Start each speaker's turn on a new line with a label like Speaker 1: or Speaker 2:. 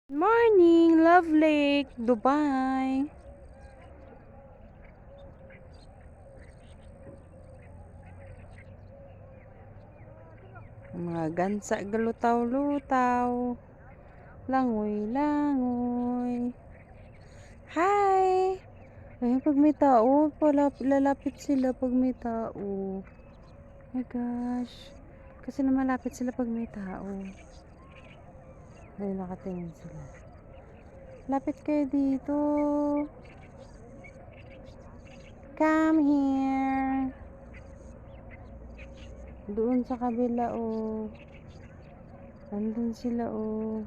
Speaker 1: Morning, Love Lake, Dubai. Mga gansa galutaw-lutaw. Langoy-langoy. Hi! Ayun, pag may tao, lalapit sila pag may tao. My gosh. Kasi na malapit sila pag may tao. Ayun, nakatingin sila. Lapit kayo dito. Come here. Doon sa kabila, oh. Nandun sila, oh.